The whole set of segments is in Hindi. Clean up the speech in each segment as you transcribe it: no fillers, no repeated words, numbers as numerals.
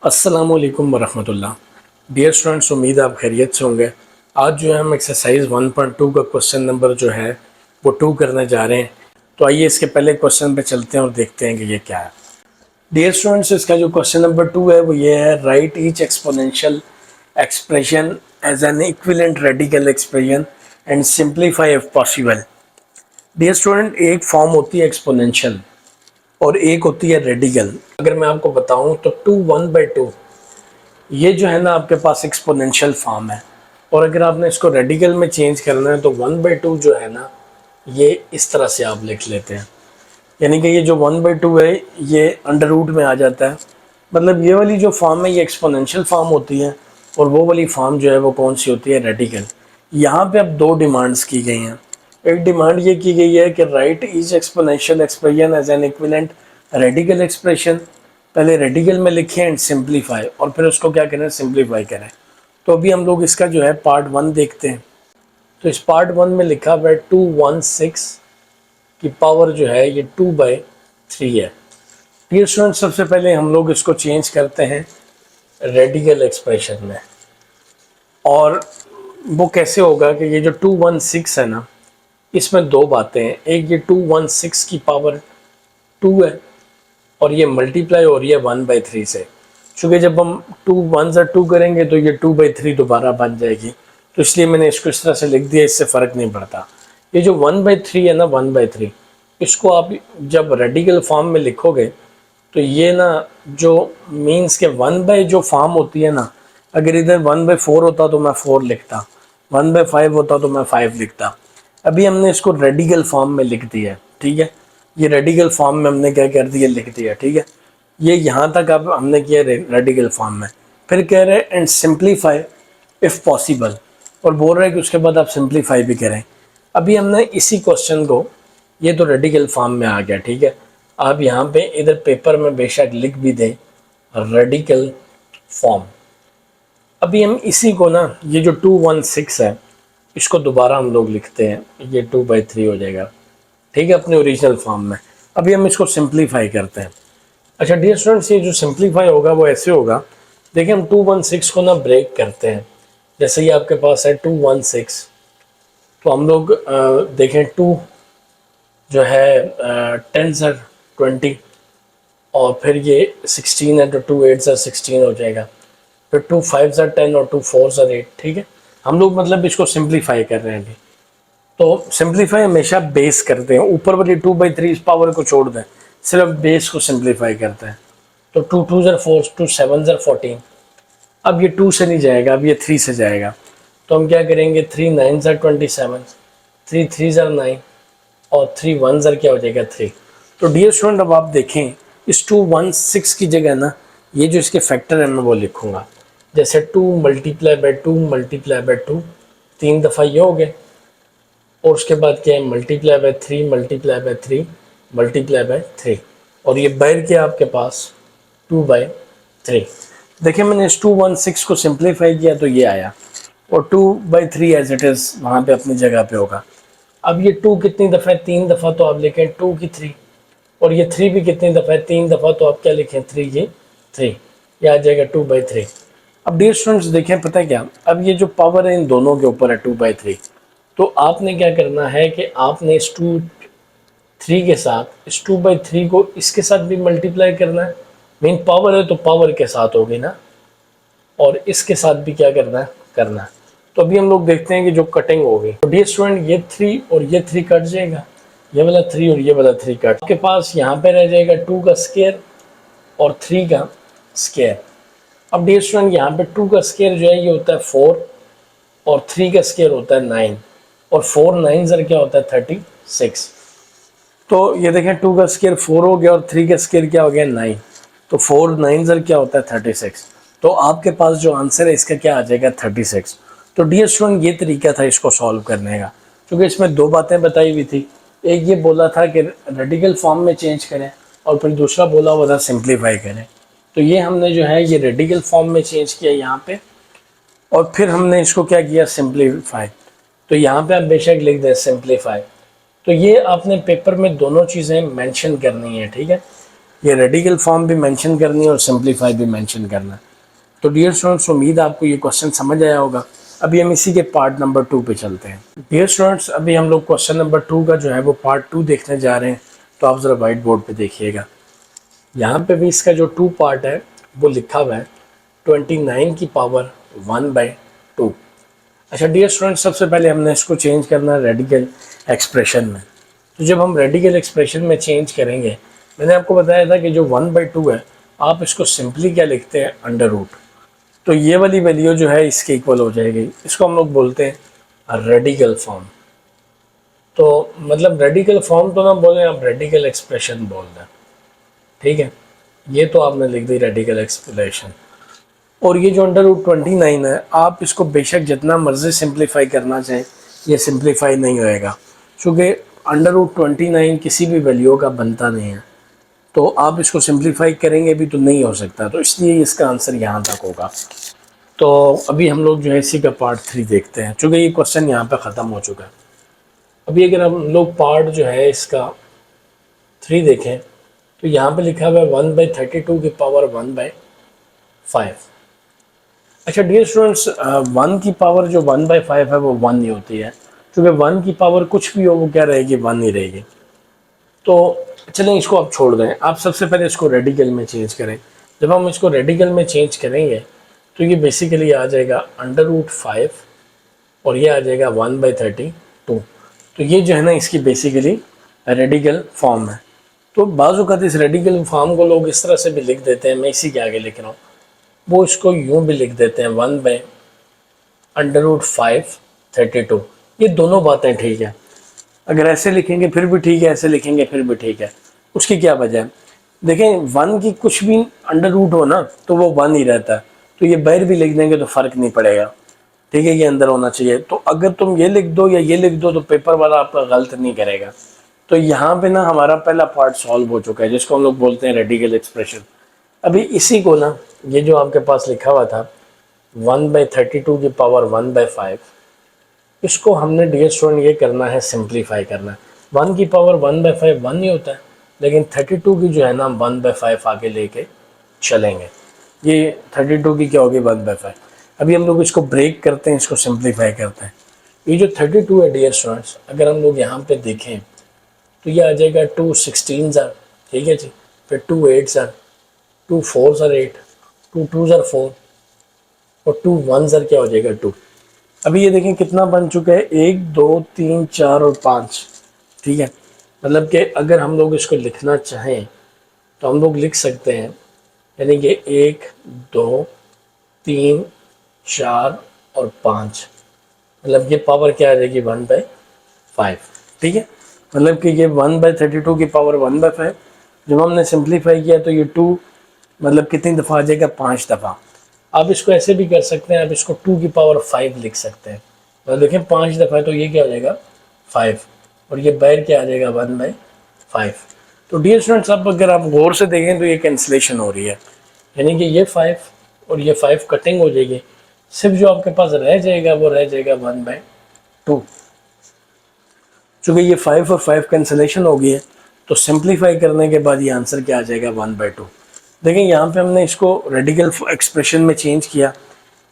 अस्सलाम वालेकुम वरहमतुल्लाह। डियर स्टूडेंट्स, उम्मीद आप खैरियत से होंगे। आज जो है हम एक्सरसाइज 1.2 का क्वेश्चन नंबर जो है वो 2 करने जा रहे हैं। तो आइए इसके पहले क्वेश्चन पे चलते हैं और देखते हैं कि ये क्या है। डियर स्टूडेंट्स, इसका जो क्वेश्चन नंबर 2 है वो ये है, write each exponential expression as an equivalent radical expression and simplify if possible. Dear student, एक फॉर्म होती है एक्सपोनेंशियल और एक होती है रेडिकल। अगर मैं आपको बताऊं तो 2 1/2 ये जो है ना आपके पास एक्सपोनेंशियल फॉर्म है, और अगर आपने इसको रेडिकल में चेंज करना है तो 1/2 जो है ना ये इस तरह से आप लिख लेते हैं। यानी कि ये जो 1/2 है ये अंडर रूट में आ जाता है। मतलब ये वाली जो फॉर्म है ये एक्सपोनेंशियल फॉर्म होती है और वो वाली फॉर्म जो है वो कौन सी होती है, रेडिकल। यहाँ पे अब दो डिमांड्स की गई हैं। एक डिमांड ये की गई है कि write each exponential expression as an equivalent radical expression. पहले रेडिकल में लिखें एंड सिंप्लीफाई, और फिर उसको क्या करें, सिंप्लीफाई करें। तो अभी हम लोग इसका जो है पार्ट 1 देखते हैं। तो इस पार्ट 1 में लिखा हुआ है 216 की पावर जो है ये 2/3 है। डियर स्टूडेंट, सबसे पहले हम लोग इसको चेंज करते हैं रेडिकल एक्सप्रेशन में। और वो कैसे होगा कि ये जो 216 है ना, इसमें दो बातें हैं। एक, ये 216 की पावर 2 है और ये मल्टीप्लाई हो रही है 1/3 से। चूँकि जब हम 2 1 से 2 करेंगे तो ये 2/3 दोबारा बन जाएगी, तो इसलिए मैंने इसको इस तरह से लिख दिया, इससे फ़र्क नहीं पड़ता। ये जो 1/3 है ना, 1/3 इसको आप जब रेडिकल फॉर्म में लिखोगे तो ये ना जो मीन्स के 1 जो फॉर्म होती है ना, अगर इधर 1/4 होता तो मैं 4 लिखता, 1/5 होता तो मैं 5 लिखता। अभी हमने इसको रेडिकल फॉर्म में लिख दिया है, ठीक है। ये रेडिकल फॉर्म में हमने क्या कर दिया, लिख दिया, ठीक है। ये यहाँ तक अब हमने किया रेडिकल फॉर्म में। फिर कह रहे हैं एंड सिंप्लीफाई इफ़ पॉसिबल, और बोल रहे हैं कि उसके बाद आप सिंप्लीफाई भी करें। अभी हमने इसी क्वेश्चन को, ये तो रेडिकल फॉर्म में आ गया, ठीक है। आप यहाँ पे इधर पेपर में बेशक लिख भी दें रेडिकल फॉर्म। अभी हम इसी को ना, ये जो 216 है इसको दोबारा हम लोग लिखते हैं, ये 2/3 हो जाएगा, ठीक है, अपने ओरिजिनल फॉर्म में। अभी हम इसको सिंप्लीफाई करते हैं। अच्छा डियर स्टूडेंट्स, ये जो सिंप्लीफाई होगा वो ऐसे होगा। देखिए हम 216 को ना ब्रेक करते हैं। जैसे ये आपके पास है 216, तो हम लोग देखें 2 जो है 10 सर 20, और फिर ये 16 है तो 2 8 सर 16 हो जाएगा। फिर 2 5 सर 10 और 2 4 सर 8, ठीक है। हम लोग मतलब इसको सिंप्लीफाई कर रहे हैं अभी। तो सिंप्लीफाई हमेशा बेस करते हैं, ऊपर वाली 2/3 इस पावर को छोड़ दें, सिर्फ बेस को सिंप्लीफाई करते हैं। तो 2 2 ज़र 4, 2 7 ज़र 14। अब ये 2 से नहीं जाएगा, अब ये 3 से जाएगा। तो हम क्या करेंगे, 3 9 ज़र 27, 3 3 ज़र 9, और 3 1 ज़र क्या हो जाएगा 3। तो डियर स्टूडेंट, अब आप देखें इस 216 की जगह ना ये जो इसके फैक्टर है मैं वो लिखूँगा। जैसे 2 मल्टीप्लाई बाई 2 मल्टीप्लाई बाई 2, 3 दफ़ा ये हो गए, और उसके बाद क्या है, multiply by 3 multiply by 3 multiply by 3, और ये बैर क्या आपके पास 2/3। देखिए मैंने इस 216 को सिंप्लीफाई किया तो ये आया, और 2/3 एज इट इज़ वहाँ पे अपनी जगह पे होगा। अब ये 2 कितनी दफ़ा है, 3 दफ़ा, तो आप लिखें 2 की 3, और ये 3 भी कितनी दफ़ा है, 3 दफ़ा, तो आप क्या लिखें 3 की 3, ये आ जाएगा 2/3। अब डियर स्टूडेंट्स देखें, पता है क्या, अब ये जो पावर है इन दोनों के ऊपर है 2/3। तो आपने क्या करना है कि आपने इस 3 के साथ इस 2/3 को इसके साथ भी मल्टीप्लाई करना है। मेन पावर है तो पावर के साथ होगी ना, और इसके साथ भी क्या करना है। तो अभी हम लोग देखते हैं कि जो कटिंग होगी, तो डियर स्टूडेंट ये 3 और ये 3 कट जाएगा, ये वाला 3 और ये वाला 3 कट, आपके पास यहाँ पे रह जाएगा 2 का स्क्वायर और 3 का स्क्वायर। अब डियर स्टूडेंट यहाँ पे 2 का स्क्वायर जो है ये होता है 4, और 3 का स्क्वायर होता है 9, और 4 9 ज़र क्या होता है 36। तो ये देखें 2 का स्क्वायर 4 हो गया और 3 का स्क्वायर क्या हो गया 9, तो 4 9 ज़र क्या होता है 36। तो आपके पास जो आंसर है इसका क्या आ जाएगा 36। तो डियर स्टूडेंट ये तरीका था इसको सॉल्व करने का, क्योंकि इसमें दो बातें बताई हुई थी। एक ये बोला था कि रेडिकल फॉर्म में चेंज करें, और फिर दूसरा बोला हुआ था सिंप्लीफाई करें। तो ये हमने जो है ये रेडिकल फॉर्म में चेंज किया यहाँ पे, और फिर हमने इसको क्या किया, सिंप्लीफाई। तो यहाँ पे आप बेशक लिख दें सिंप्लीफाई। तो ये आपने पेपर में दोनों चीज़ें मेंशन करनी है, ठीक है। ये रेडिकल फॉर्म भी मेंशन करनी है और सिंप्लीफाई भी मेंशन करना है। तो डियर स्टूडेंट्स, उम्मीद आपको ये क्वेश्चन समझ आया होगा। अभी हम इसी के पार्ट नंबर 2 पे चलते हैं। डियर स्टूडेंट्स, अभी हम लोग क्वेश्चन नंबर 2 का जो है वो पार्ट 2 देखने जा रहे हैं। तो आप ज़रा वाइट बोर्ड पे देखिएगा, यहाँ पे भी इसका जो 2 पार्ट है वो लिखा हुआ है 29 की पावर 1/2। अच्छा डियर स्टूडेंट्स, सबसे पहले हमने इसको चेंज करना है रेडिकल एक्सप्रेशन में। तो जब हम रेडिकल एक्सप्रेशन में चेंज करेंगे, मैंने आपको बताया था कि जो 1/2 है, आप इसको सिंपली क्या लिखते हैं, अंडर रूट। तो ये वाली वैल्यू जो है इसके इक्वल हो जाएगी। इसको हम लोग बोलते हैं रेडिकल फॉर्म। तो मतलब रेडिकल फॉर्म तो ना बोलें, आप रेडिकल एक्सप्रेशन बोल दें, ठीक है। ये तो आपने लिख दी रेडिकल एक्सप्रेशन। और ये जो अंडर रूट 29 है, आप इसको बेशक जितना मर्जी सिंप्लीफाई करना चाहें, ये सिंप्लीफाई नहीं होएगा, क्योंकि अंडर रूट 29 किसी भी वैल्यू का बनता नहीं है। तो आप इसको सिंप्लीफाई करेंगे भी तो नहीं हो सकता, तो इसलिए इसका आंसर यहाँ तक होगा। तो अभी हम लोग जो है इसी का पार्ट 3 देखते हैं, चूँकि ये क्वेश्चन यहाँ पे ख़त्म हो चुका है। अभी अगर हम लोग पार्ट जो है इसका 3 देखें, तो यहाँ पे लिखा हुआ है 1/32 की पावर 1/5। अच्छा डियर स्टूडेंट्स, 1 की पावर जो 1/5 है वो 1 ही होती है, क्योंकि 1 की पावर कुछ भी हो वो क्या रहेगी, 1 ही रहेगी। तो चलें इसको आप छोड़ दें, आप सबसे पहले इसको रेडिकल में चेंज करें। जब हम इसको रेडिकल में चेंज करेंगे तो ये बेसिकली आ जाएगा अंडर रूट 5 और ये आ जाएगा 1/32। तो ये जो है ना इसकी बेसिकली रेडिकल फॉर्म है। तो बाज़ औक़ात इस रेडिकल फॉर्म को लोग इस तरह से भी लिख देते हैं, मैं इसी के आगे लिख रहा हूँ, वो इसको यूँ भी लिख देते हैं 1/√5/32। ये दोनों बातें ठीक है, अगर ऐसे लिखेंगे फिर भी ठीक है, ऐसे लिखेंगे फिर भी ठीक है। उसकी क्या वजह है, देखें 1 की कुछ भी अंडर रूट हो ना तो वो 1 ही रहता है, तो ये बाहर भी लिख देंगे तो फ़र्क नहीं पड़ेगा, ठीक है, ये अंदर होना चाहिए। तो अगर तुम ये लिख दो या ये लिख दो तो पेपर वाला आपका गलत नहीं करेगा। तो यहाँ पे ना हमारा पहला पार्ट सॉल्व हो चुका है, जिसको हम लोग बोलते हैं रेडिकल एक्सप्रेशन। अभी इसी को ना, ये जो आपके पास लिखा हुआ था 1/32 की पावर 1/5, इसको हमने डियर स्टूडेंट ये करना है, सिंप्लीफाई करना है। 1 की पावर 1/5 1 ही होता है, लेकिन 32 की जो है ना 1/5 आगे लेके चलेंगे। ये 32 की क्या होगी, 1/5। अभी हम लोग इसको ब्रेक करते हैं, इसको सिंप्लीफाई करते हैं। ये जो 32 है डियर स्टूडेंट्स, अगर हम लोग यहाँ पे देखें तो ये आ जाएगा 2 16 आर, ठीक है जी, फिर 2 8 आर, 2 4 आर 8, 2 2 आर 4 और 2 1 आर क्या हो जाएगा 2। अभी ये देखें कितना बन चुका है, 1 2 3 4 और 5, ठीक है। मतलब कि अगर हम लोग इसको लिखना चाहें तो हम लोग लिख सकते हैं, यानी कि 1 2 3 4 और 5, मतलब ये पावर क्या आ जाएगी 1/5, ठीक है। मतलब कि ये 1/32 की पावर 1/5। जब हमने सिंप्लीफाई किया तो ये 2 मतलब कितनी दफ़ा आ जाएगा, 5 दफ़ा। आप इसको ऐसे भी कर सकते हैं, आप इसको 2 की पावर 5 लिख सकते हैं। तो देखें 5 दफ़ा तो ये क्या हो जाएगा 5, और ये बाहर क्या आ जाएगा 1/5। तो डियर स्टूडेंट्स, अब अगर आप गौर से देखें तो ये कैंसिलेशन हो रही है, यानी कि ये 5 और ये 5 कटिंग हो जाएगी। सिर्फ जो आपके पास रह जाएगा वो रह जाएगा 1/2। चूँकि ये 5 और 5 कैंसिलेशन हो गई है, तो सिंप्लीफाई करने के बाद ये आंसर क्या आ जाएगा 1/2। देखें यहाँ पे हमने इसको रेडिकल एक्सप्रेशन में चेंज किया,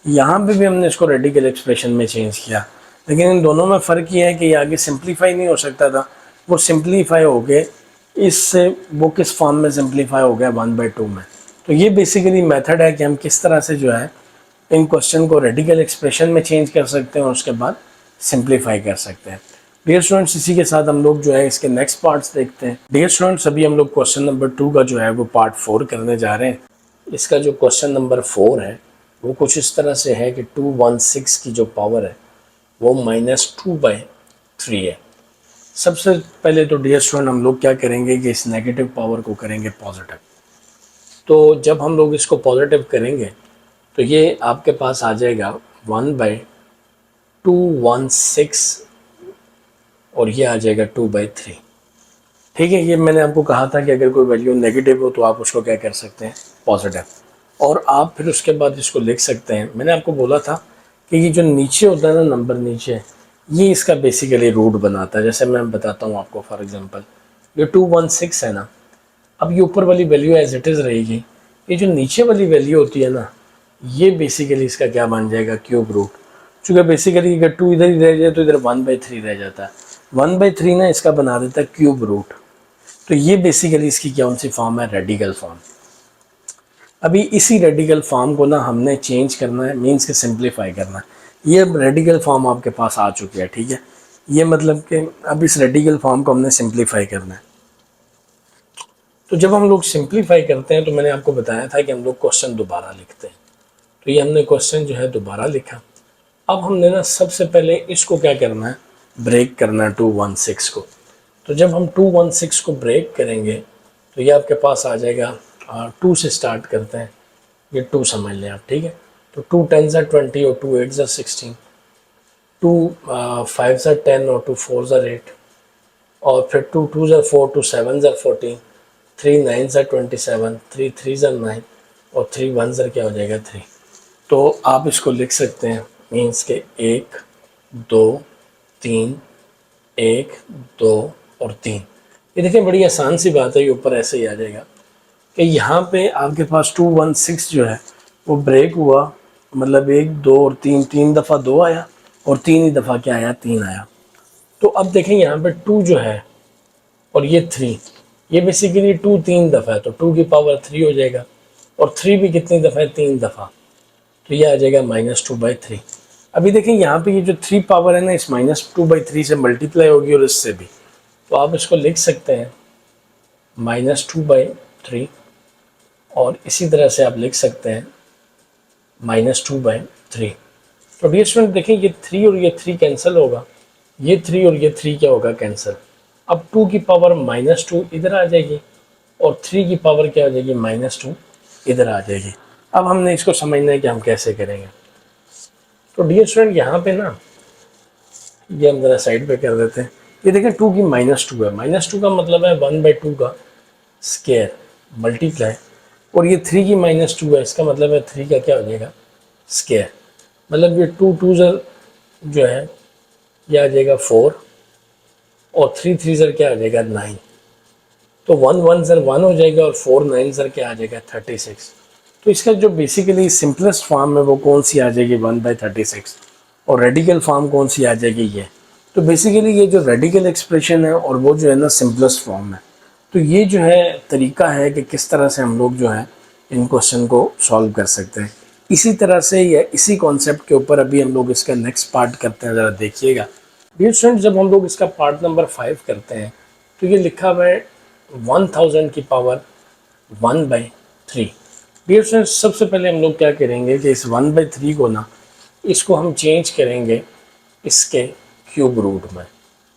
यहाँ पे भी हमने इसको रेडिकल एक्सप्रेशन में चेंज किया, लेकिन इन दोनों में फ़र्क ये है कि ये आगे सिंप्लीफाई नहीं हो सकता था, वो सिंप्लीफाई हो गए इससे, वो किस फॉर्म में सिंप्लीफाई हो गया 1/2 में। तो ये बेसिकली मेथड है कि हम किस तरह से जो है इन क्वेश्चन को रेडिकल एक्सप्रेशन में चेंज कर सकते हैं और उसके बाद सिंप्लीफाई कर सकते हैं। डियर स्टूडेंट्स, इसी के साथ हम लोग जो है इसके नेक्स्ट पार्ट्स देखते हैं। डियर स्टूडेंट्स, अभी हम लोग क्वेश्चन नंबर 2 का जो है वो पार्ट 4 करने जा रहे हैं। इसका जो क्वेश्चन नंबर 4 है वो कुछ इस तरह से है कि 216 की जो पावर है वो -2/3 है। सबसे पहले तो डियर स्टूडेंट हम लोग क्या करेंगे कि इस नेगेटिव पावर को करेंगे पॉजिटिव। तो जब हम लोग इसको पॉजिटिव करेंगे तो ये आपके पास आ जाएगा 1/216 और ये आ जाएगा 2/3, ठीक है। ये मैंने आपको कहा था कि अगर कोई वैल्यू नेगेटिव हो तो आप उसको क्या कर सकते हैं, पॉजिटिव, और आप फिर उसके बाद इसको लिख सकते हैं। मैंने आपको बोला था कि ये जो नीचे होता है ना नंबर नीचे, ये इसका बेसिकली रूट बनाता है। जैसे मैं बताता हूँ आपको, फॉर एग्जांपल ये 216 है ना, अब ये ऊपर वाली वैल्यू एज इट इज़ रहेगी, ये जो नीचे वाली वैल्यू होती है ना, ये बेसिकली इसका क्या बन जाएगा, क्यूब रूट। चूँकि बेसिकली अगर 2 इधर ही रह जाए तो इधर 1/3 रह जाता है, 1/3 ना इसका बना देता है क्यूब रूट। तो ये बेसिकली इसकी कौन सी फॉर्म है, रेडिकल फॉर्म। अभी इसी रेडिकल फॉर्म को ना हमने चेंज करना है, मीन्स के सिंप्लीफाई करना है। ये अब रेडिकल फॉर्म आपके पास आ चुकी है, ठीक है। ये मतलब कि अब इस रेडिकल फॉर्म को हमने सिंप्लीफाई करना है। तो जब हम लोग सिंप्लीफाई करते हैं तो मैंने आपको बताया था कि हम लोग क्वेश्चन दोबारा लिखते हैं। तो ये हमने क्वेश्चन जो है दोबारा लिखा। अब हमने ना सबसे पहले इसको क्या करना है, ब्रेक करना है 216 को। तो जब हम 216 को ब्रेक करेंगे तो ये आपके पास आ जाएगा, 2 से स्टार्ट करते हैं, ये 2 समझ लें आप, ठीक है। तो 2 10 ज़ा 20 और 2 8 ज़ा 16, 2 5 ज़ा 10 और 2 4 ज़ा 8, और फिर 2 2 ज़ा 4, 2 7 ज़ा 14, 3 9 ज़ा 27, 3 3 ज़ा 9 और 3 1 ज़ा क्या हो जाएगा 3। तो आप इसको लिख सकते हैं, मीन्स के 1 2 3, 1 2 और 3। ये देखिए बड़ी आसान सी बात है, ये ऊपर ऐसे ही आ जाएगा कि यहाँ पे आपके पास 216 जो है वो ब्रेक हुआ, मतलब 1 2 और 3, 3 दफ़ा 2 आया और 3 ही दफ़ा क्या आया, 3 आया। तो अब देखें यहाँ पे 2 जो है और ये 3, ये बेसिकली 2 3 दफ़ा है, तो 2 की पावर 3 हो जाएगा, और 3 भी कितनी दफ़ा है, 3 दफ़ा, तो ये आ जाएगा -2/3। अभी देखें यहाँ पे ये जो 3 पावर है ना, इस -2/3 से मल्टीप्लाई होगी और इससे भी, तो आप इसको लिख सकते हैं -2/3, और इसी तरह से आप लिख सकते हैं -2/3। तो डियर स्टूडेंट देखें ये 3 और ये 3 कैंसिल होगा, ये 3 और ये 3 क्या होगा, कैंसिल। अब 2 की पावर -2 इधर आ जाएगी और 3 की पावर क्या आ जाएगी, -2 इधर आ जाएगी। अब हमने इसको समझना है कि हम कैसे करेंगे। तो डियर स्टूडेंट यहाँ पे ना, ये हम ज़रा साइड पे कर देते हैं। ये देखें 2 की -2 है, -2 का मतलब है 1/2 का स्क्वायर मल्टीप्लाई, और ये 3 की -2 है, इसका मतलब है 3 का क्या हो जाएगा, स्क्वायर। मतलब ये 2 2 जो है ये आ जाएगा 4, और 3 3 क्या आ जाएगा 9, तो 1 1 1 हो जाएगा, और 4 9 क्या आ जाएगा 36। तो इसका जो बेसिकली सिंपलेस्ट फॉर्म है वो कौन सी आ जाएगी, 1/36, और रेडिकल फॉर्म कौन सी आ जाएगी, ये। तो बेसिकली ये जो रेडिकल एक्सप्रेशन है और वो जो है ना सिंपलेस्ट फॉर्म है। तो ये जो है तरीका है कि किस तरह से हम लोग जो है इन क्वेश्चन को सॉल्व कर सकते हैं। इसी तरह से या इसी कॉन्सेप्ट के ऊपर अभी हम लोग इसका नेक्स्ट पार्ट करते हैं, ज़रा देखिएगा। डियर स्टूडेंट जब हम लोग इसका पार्ट नंबर 5 करते हैं तो ये लिखा हुआ है 1000 की पावर 1/3। डियर स्टूडेंट सबसे पहले हम लोग क्या करेंगे कि इस 1/3 को ना, इसको हम चेंज करेंगे इसके क्यूब रूट में।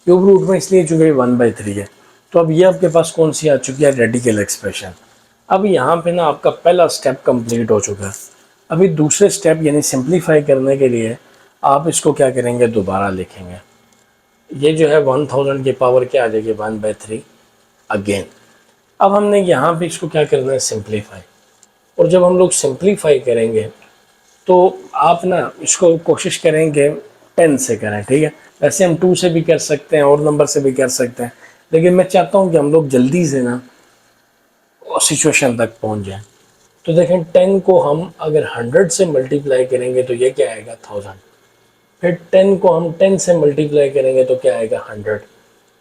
क्यूब रूट में इसलिए चूँकि 1/3 है। तो अब ये आपके पास कौन सी आ चुकी है, रेडिकल एक्सप्रेशन। अब यहाँ पे ना आपका पहला स्टेप कंप्लीट हो चुका है। अभी दूसरे स्टेप यानी सिंप्लीफाई करने के लिए आप इसको क्या करेंगे, दोबारा लिखेंगे। ये जो है 1000 की पावर क्या आ जाएगी, 1/3 अगेन। अब हमने यहाँ पे इसको क्या करना है, सिंप्लीफाई। और जब हम लोग सिंप्लीफाई करेंगे तो आप ना इसको कोशिश करेंगे 10 से करें, ठीक है। वैसे हम 2 से भी कर सकते हैं और नंबर से भी कर सकते हैं, लेकिन मैं चाहता हूँ कि हम लोग जल्दी से ना सिचुएशन तक पहुँच जाएं। तो देखें 10 को हम अगर 100 से मल्टीप्लाई करेंगे तो ये क्या आएगा, 1000। फिर 10 को हम 10 से मल्टीप्लाई करेंगे तो क्या आएगा, 100।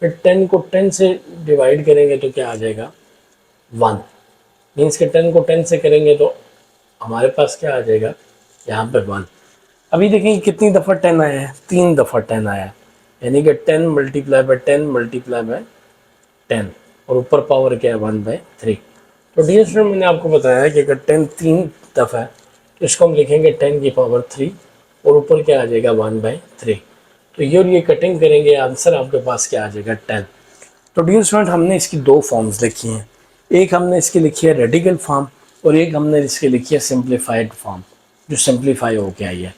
फिर 10 को 10 से डिवाइड करेंगे तो क्या आ जाएगा, 1। मीन्स के 10 को 10 से करेंगे तो हमारे पास क्या आ जाएगा, यहाँ पे 1। अभी देखिए कितनी दफ़ा 10 आया है, 3 दफ़ा 10 आया है, यानी कि 10 मल्टीप्लाई बाय 10 मल्टीप्लाई बाय 10, और ऊपर पावर क्या है, 1/3। तो डियर स्टूडेंट मैंने आपको बताया है कि अगर 10 3 दफ़ा है तो इसको हम लिखेंगे 10 की पावर 3, और ऊपर क्या आ जाएगा, 1/3। तो ये और ये कटिंग करेंगे, आंसर आपके पास क्या आ जाएगा, 10। तो डियर स्टूडेंट हमने इसकी दो फॉर्म्स लिखी हैं, एक हमने इसकी लिखी है रेडिकल फॉर्म, और एक हमने इसकी लिखी है सिंप्लीफाइड फॉर्म, जो सिंप्लीफाई हो के आई है।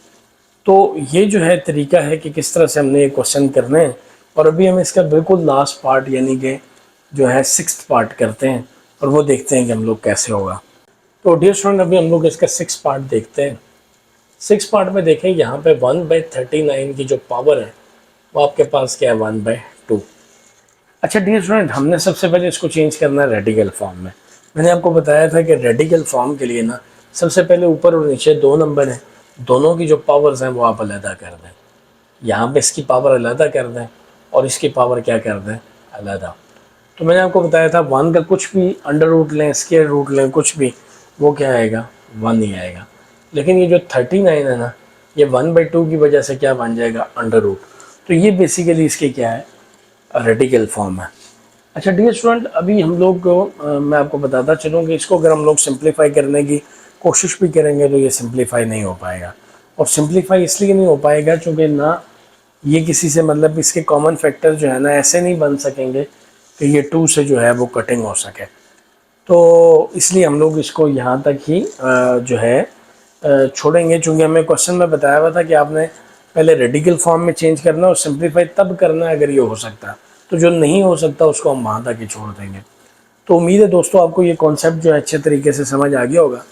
तो ये जो है तरीका है कि किस तरह से हमने ये क्वेश्चन करने हैं। और अभी हम इसका बिल्कुल लास्ट पार्ट यानी कि जो है 6th पार्ट करते हैं, और वो देखते हैं कि हम लोग कैसे होगा। तो डियर स्टूडेंट अभी हम लोग इसका 6th पार्ट देखते हैं। 6th पार्ट में देखें यहाँ पे 1/39 की जो पावर है वो आपके पास क्या है, 1/2। अच्छा डियर स्टूडेंट, हमने सबसे पहले इसको चेंज करना है रेडिकल फॉर्म में। मैंने आपको बताया था कि रेडिकल फॉर्म के लिए ना सबसे पहले ऊपर और नीचे दो नंबर हैं, दोनों की जो पावर्स हैं वो आप अलहदा कर दें। यहाँ पे इसकी पावर अलहदा कर दें और इसकी पावर क्या कर दें, अलहदा। तो मैंने आपको बताया था 1 का कुछ भी अंडर रूट लें, स्क्वायर रूट लें, कुछ भी, वो क्या आएगा, 1 ही आएगा। लेकिन ये जो 39 है ना, ये 1/2 की वजह से क्या बन जाएगा, अंडर रूट। तो ये बेसिकली इसकी क्या है, रेडिकल फॉर्म है। अच्छा डियर स्टूडेंट, अभी हम लोग मैं आपको बताता चलूँ कि इसको अगर हम लोग सिंप्लीफाई करने की कोशिश भी करेंगे तो ये सिंप्लीफाई नहीं हो पाएगा। और सिंप्लीफाई इसलिए नहीं हो पाएगा क्योंकि ना ये किसी से मतलब इसके कॉमन फैक्टर जो है ना ऐसे नहीं बन सकेंगे कि ये 2 से जो है वो कटिंग हो सके। तो इसलिए हम लोग इसको यहाँ तक ही जो है छोड़ेंगे, चूँकि हमें क्वेश्चन में बताया हुआ था कि आपने पहले रेडिकल फॉर्म में चेंज करना और सिंप्लीफाई तब करना है अगर ये हो सकता। तो जो नहीं हो सकता उसको हम वहाँ तक ही छोड़ देंगे। तो उम्मीद है दोस्तों आपको ये कॉन्सेप्ट जो है अच्छे तरीके से समझ आ गया होगा।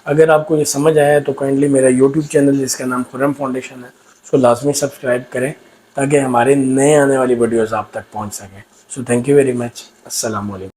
अगर आपको ये समझ आया है तो काइंडली मेरा यूट्यूब चैनल जिसका नाम खुरम फाउंडेशन है उसको लाजमी सब्सक्राइब करें ताकि हमारे नए आने वाली वीडियोज़ आप तक पहुँच सकें। So thank you very much. अस्सलाम वालेकुम।